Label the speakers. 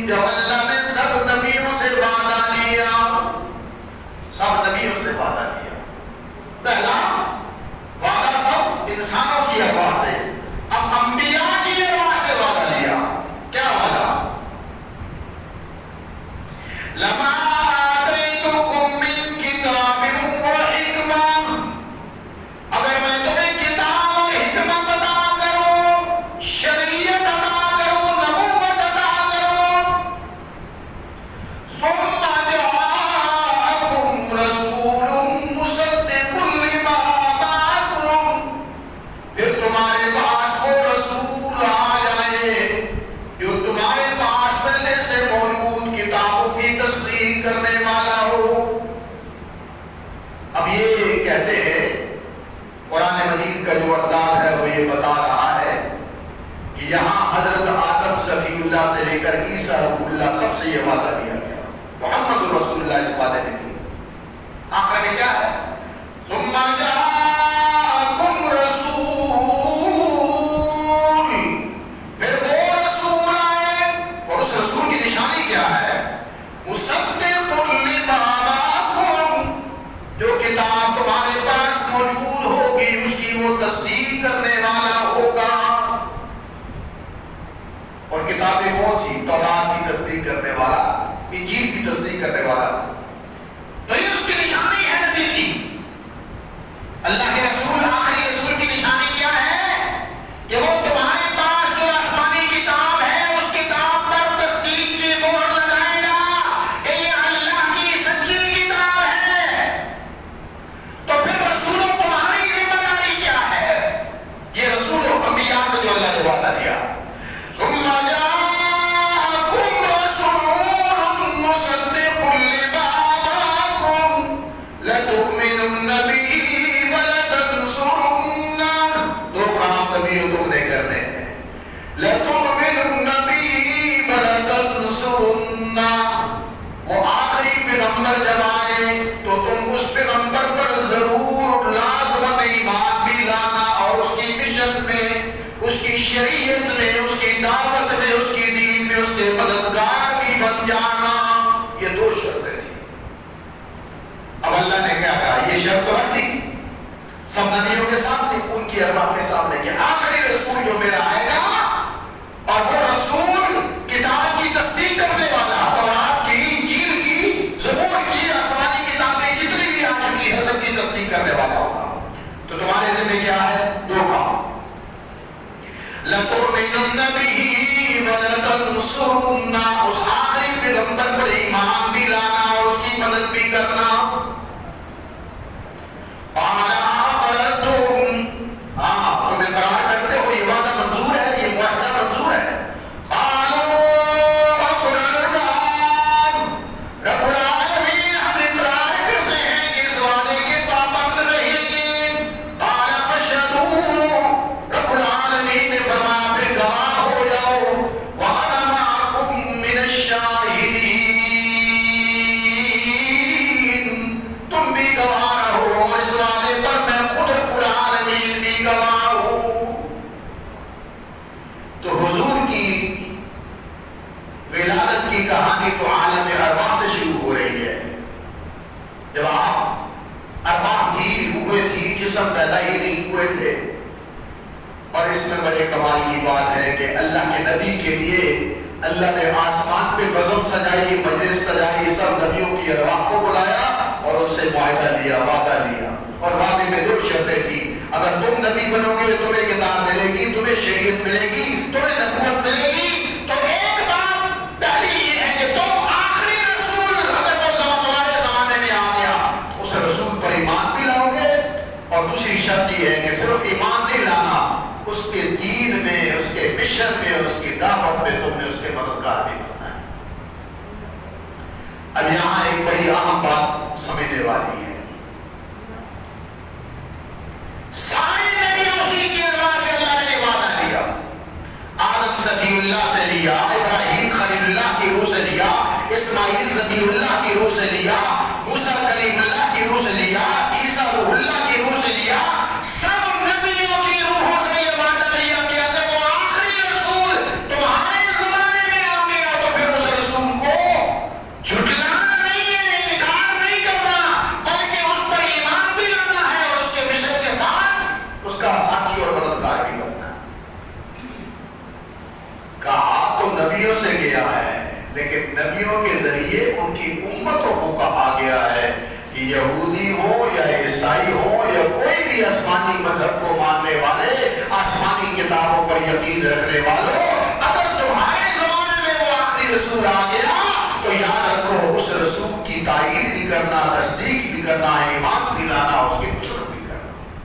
Speaker 1: جب اللہ نے سب نبیوں سے وعدہ لیا، سب نبیوں سے وعدہ لیا، پہلا وعدہ سب انسانوں کی ارواح سے، اب انبیاء کی ارواح سے وعدہ لیا۔ کیا وعدہ؟ لما آتیتکم من کتاب و حکمہ، اگر میں تمہیں کتاب اور حکمت عطا کروں، شریعت عطا کروں، نبوت عطا کروں، ثم جاءکم رسول مصدق لما معکم، پھر تمہارے پاس وہ رسول آ جائے جو تمہارے پاس پہلے سے موجود کتابوں کی تصدیق کرنے والا ہو۔ اب یہ کہتے ہیں قرآن مجید کا جو انداز ہے وہ یہ بتا رہا ہے کہ یہاں حضرت آدم صفی اللہ سے لے کر عیسیٰ روح اللہ سب سے یہ وعدہ دیا گیا، محمد رسول اللہ اس وعدے میں نہیں۔ آخر میں کیا ہے؟ ثم جاءکم رسول، پھر وہ رسول آئے، اور اس رسول کی نشانی کیا ہے؟ مصدق لما معکم، جو کتاب تمہارے پاس موجود ہوگی اس کی وہ تصدیق کرنے والا ہوگا۔ اور کتابیں کون سی؟ تورات کی تصدیق کرنے والا، انجیل کی تصدیق کرنے والا۔ تو یہ اس کی نشانی ہے نبی کی۔ اللہ کے رسول، آخری رسول کی نشانی کیا ہے؟ کہ وہ تمہارے پاس جو آسمانی کتاب ہے اس کتاب پر تصدیق کی مہر لگائے گا کہ یہ اللہ کی سچی کتاب ہے۔ تو پھر رسولوں تمہاری ذمہ داری کیا ہے؟ یہ رسولوں انبیاء سے جو اللہ نے وعدہ دیا، ثم جاءکم رسول مصدق لما معکم لتؤمنن به ولتنصرنہ، دو کام نبیوں تم نے کرنے ہیں، لتؤمنن به ولتنصرنہ، وہ آخری پیغمبر جب آئے تو تم اس پیغمبر پر ضرور لازماً ایمان بھی لانا، اور اس کی مشن میں، اس کی شریعت میں، اس کی دعوت میں، اس کی دین میں اس کے مددگار بھی بن جانا۔ یہ دو شرطیں تھیں۔ اب اللہ نے کیا کہا؟ یہ شرط رکھ دی سب نبیوں کے سامنے، ان کی ارواح کے سامنے کہ آخری رسول جو میرا آئے گا، اور وہ رسول کتاب کی تصدیق کرنے والا، تورات کی، انجیل کی، زبور کی، آسمانی کتابیں جتنی بھی آ چکی ہیں سب کی تصدیق کرنے والا ہوگا۔ تو تمہارے ذمہ کیا ہے؟ دو کام، لَتُؤْمِنُنَّ بِهِ وَلَتَنصُرُنَّ، اس آخری پیغمبر پر ایمان بھی لانا اور اس کی مدد بھی کرنا۔ قَالَ أَقْرَرْتُمْ، ہاں تم اقرار کرتے ہو، یہ وعدہ منظور ہے، یہ معاہدہ منظور ہے۔ قَالُوا أَقْرَرْنَا، رب العالمین ہم اقرار کرتے ہیں کہ اس وعدے کے پابند رہیں گے۔ قَالَ فَاشْهَدُوا، رب العالمین نے فرمایا پھر گواہ ہو جاؤ، وَأَنَا مَعَكُمْ مِنَ الشَّاهِدِينَ، تم بھی گواہ رہو، اور اس وعدے پر میں خود رب العالمین بھی گواہ ہوں۔ تو حضور کی ولادت کی کہانی تو عالم ارواح سے شروع ہو رہی ہے۔ جب آپ ارواح تھی، ہوئے تھی، جسم پیدا ہی نہیں ہوئے تھے۔ اور اس میں بڑے کمال کی بات ہے کہ اللہ کے نبی کے لیے اللہ نے آسمان پہ بزم سجائی، مجلس سجائی، سب نبیوں کی ارواح کو بلایا اور ان سے معاہدہ لیا، وعدہ لیا، اور وعدے میں دو شرطیں تھی، اگر تم نبی بنو گے تمہیں کتاب ملے گی، تمہیں شریعت ملے گی، تمہیں نبوت ملے گی۔ تو ایک بات پہلی یہ ہے کہ تم آخری رسول اگر وہ تمہارے زمانے میں آ گیا اس رسول پر ایمان بھی لاؤ گے، اور دوسری شرط یہ ہے کہ صرف ایمان نہیں لانا، اس کے دین میں، اس کے مشن میں، اس کی دعوت میں تم نے اس کے مددگار بھی بننا ہے۔ اب یہاں ایک بڑی اہم بات سمجھنے والی ہے، سارے نبی اسی کی ارواح سے اللہ نے وعدہ لیا۔ نبیوں کے ذریعے ان کی امتوں کو کہا گیا ہے کہ یہودی ہو یا عیسائی ہو یا کوئی بھی آسمانی مذہب کو ماننے والے، آسمانی کتابوں پر یقین رکھنے والے،